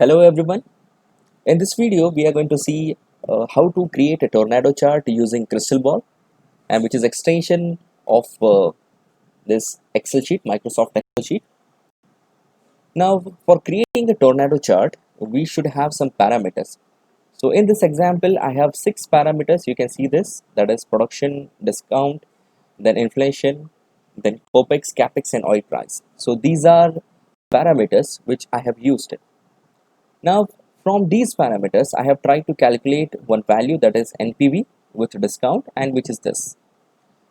Hello everyone. In this video, we are going to see how to create a tornado chart using Crystal Ball, and which is extension of this Excel sheet, Microsoft Excel sheet. Now, for creating a tornado chart, we should have some parameters. So in this example, I have 6 parameters. You can see this, that is production, discount, then inflation, then OPEX, CAPEX, and oil price. So these are parameters which I have used. Now, from these parameters, I have tried to calculate one value, that is NPV with discount, and which is this.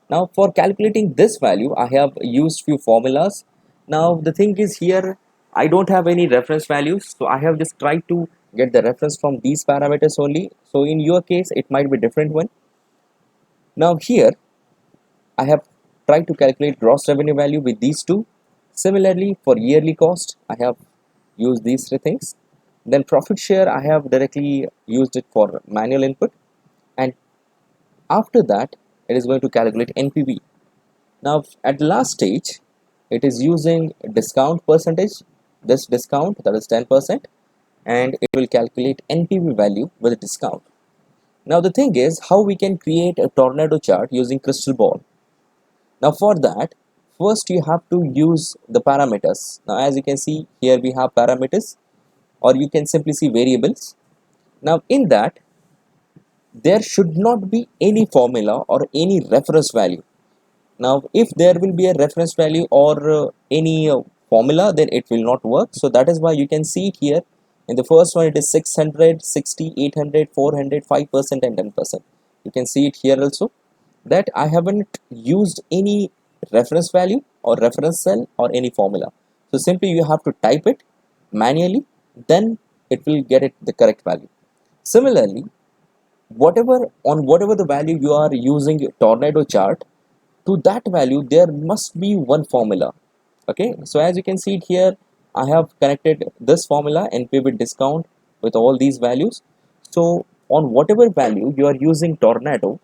Now, for calculating this value, I have used few formulas. Now, the thing is here, I don't have any reference values, so I have just tried to get the reference from these parameters only. So in your case, it might be different one. Now here, I have tried to calculate gross revenue value with these two. Similarly, for yearly cost, I have used these three things. Then profit share, I have directly used it for manual input, and after that it is going to calculate NPV. Now at the last stage, it is using discount percentage, this discount, that is 10%, and it will calculate NPV value with discount. Now the thing is how we can create a tornado chart using Crystal Ball. Now for that, first you have to use the parameters. Now as you can see here, we have parameters, or you can simply see variables. Now in that, there should not be any formula or any reference value. Now if there will be a reference value or any formula, then it will not work. So that is why you can see here in the first one, it is 600, 60, 800, 400, 5%, and 10%. You can see it here also, that I haven't used any reference value or reference cell or any formula. So simply you have to type it manually, then it will get it the correct value. Similarly, whatever the value you are using tornado chart, to that value there must be one formula. Okay, so as you can see it here, I have connected this formula NPV discount with all these values. So on whatever value you are using tornado,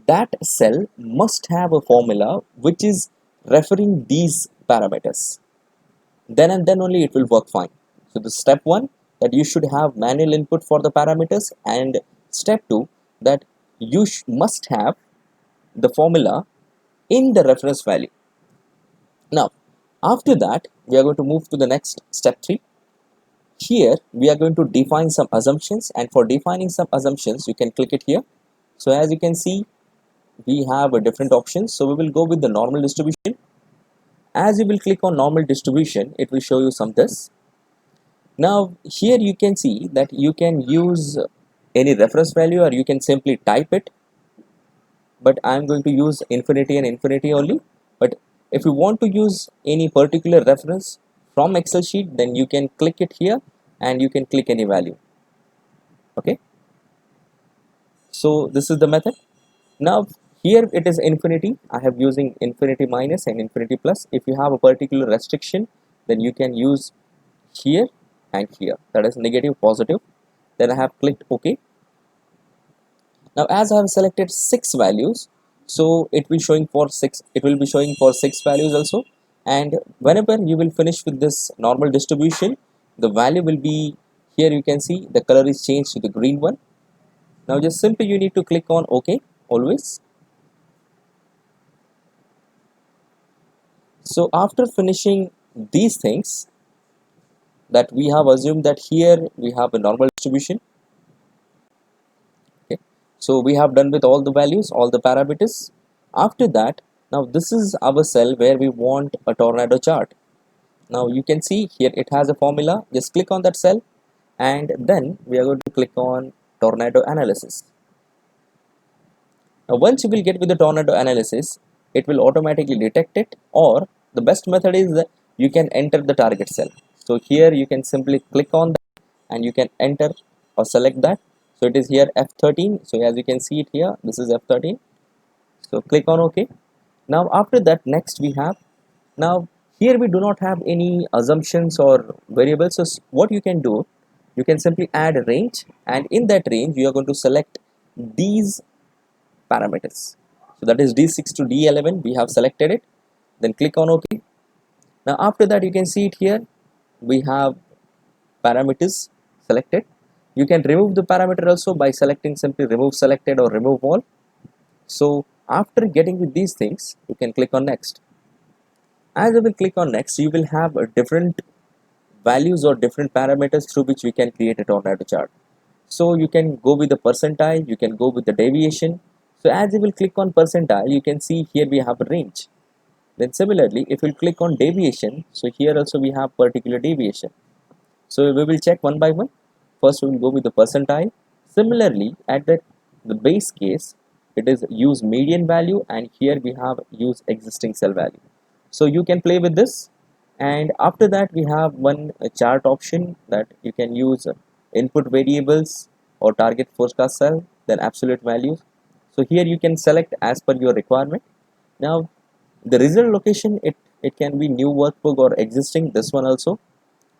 that cell must have a formula which is referring these parameters. Then and then only it will work fine. So the step 1, that you should have manual input for the parameters, and step 2, that you must have the formula in the reference value. Now after that, we are going to move to the next step 3. Here we are going to define some assumptions, and for defining some assumptions you can click it here. So as you can see, we have a different options. So we will go with the normal distribution. As you will click on normal distribution, it will show you some this. Now here you can see that you can use any reference value, or you can simply type it, but I am going to use infinity and infinity only. But if you want to use any particular reference from Excel sheet, then you can click it here and you can click any value. Okay, so this is the method. Now here it is infinity, I have using infinity minus and infinity plus. If you have a particular restriction, then you can use here and here, that is negative, positive. Then I have clicked OK. Now as I have selected 6 values, so it will be showing for 6 values also. And whenever you will finish with this normal distribution, the value will be here. You can see the color is changed to the green one. Now just simply you need to click on OK always. So after finishing these things, that we have assumed that here we have a normal distribution. Okay, so we have done with all the values, all the parameters. After that, now this is our cell where we want a tornado chart. Now you can see here it has a formula. Just click on that cell, and then we are going to click on tornado analysis. Now once you will get with the tornado analysis, it will automatically detect it, or the best method is that you can enter the target cell. So here you can simply click on that and you can enter or select that. So it is here F13. So as you can see it here, this is F13. So click on OK. Now after that, next we have, now here we do not have any assumptions or variables. So what you can do, you can simply add a range, and in that range you are going to select these parameters. So that is D6 to D11, we have selected it. Then click on OK. Now after that, you can see it here, we have parameters. selected. You can remove the parameter also by selecting simply remove selected or remove all. So after getting with these things, you can click on next. As you will click on next, you will have a different values or different parameters through which we can create a tornado chart. So you can go with the percentile, you can go with the deviation. So as you will click on percentile, you can see here we have a range. Then similarly, if you click on deviation, so here also we have particular deviation. So we will check one by one. First we will go with the percentile. Similarly, at the base case, it is use median value, and here we have use existing cell value. So you can play with this, and after that we have one chart option that you can use input variables or target forecast cell, then absolute values. So here you can select as per your requirement. Now the result location, it can be new workbook or existing, this one also.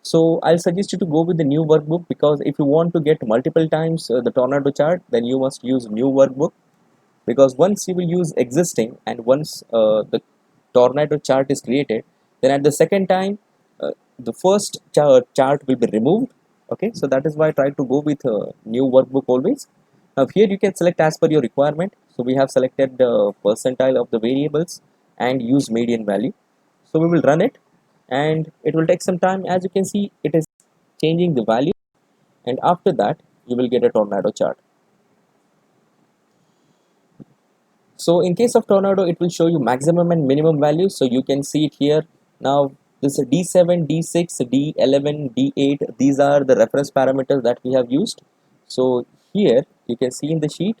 So I'll suggest you to go with the new workbook, because if you want to get multiple times the tornado chart, then you must use new workbook, because once you will use existing, and once the tornado chart is created, then at the second time the first chart will be removed. Okay, so that is why I try to go with new workbook always. Now here you can select as per your requirement. So we have selected the percentile of the variables and use median value. So we will run it, and it will take some time. As you can see, it is changing the value, and after that you will get a tornado chart. So in case of tornado, it will show you maximum and minimum values. So you can see it here. Now this is D7, D6, D11, D8. These are the reference parameters that we have used. So here you can see in the sheet.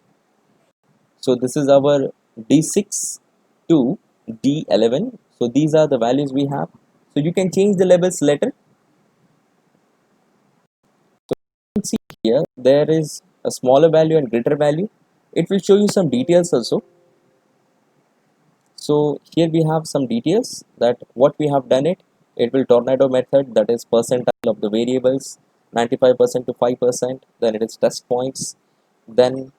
So this is our D6 to D11. So these are the values we have. So you can change the labels later. You can see here there is a smaller value and greater value. It will show you some details also. So here we have some details that what we have done it. It will tornado method, that is percentile of the variables, 95% to 5%. Then it is test points. Then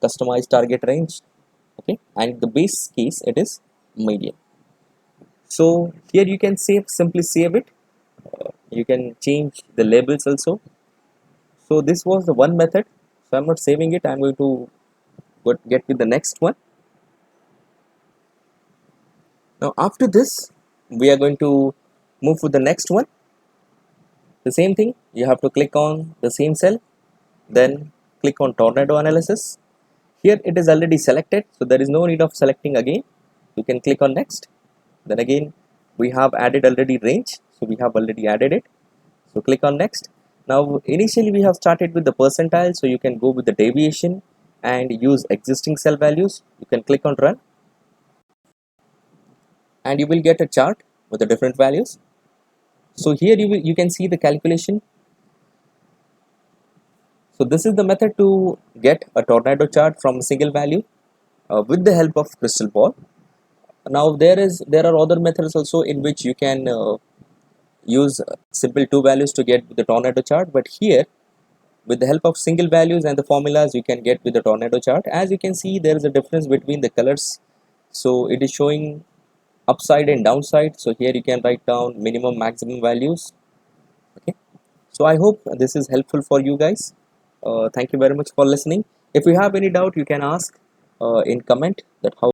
customized target range. Okay, and the base case it is median. So here you can simply save it. You can change the labels also. So this was the one method. So I'm not saving it. I'm going to get with the next one. Now after this, we are going to move to the next one. The same thing, you have to click on the same cell, then click on tornado analysis. Here it is already selected, so there is no need of selecting again. You can click on next. Then again, we have added already range, so we have already added it. So click on next. Now initially we have started with the percentile, so you can go with the deviation and use existing cell values. You can click on run, and you will get a chart with the different values. So here you can see the calculation. So this is the method to get a tornado chart from a single value with the help of crystal ball. Now there are other methods also in which you can use simple two values to get the tornado chart, but here with the help of single values and the formulas you can get with the tornado chart. As you can see, there is a difference between the colors. So it is showing upside and downside. So here you can write down minimum maximum values. Okay, so I hope this is helpful for you guys. Thank you very much for listening. If you have any doubt, you can ask in comment that how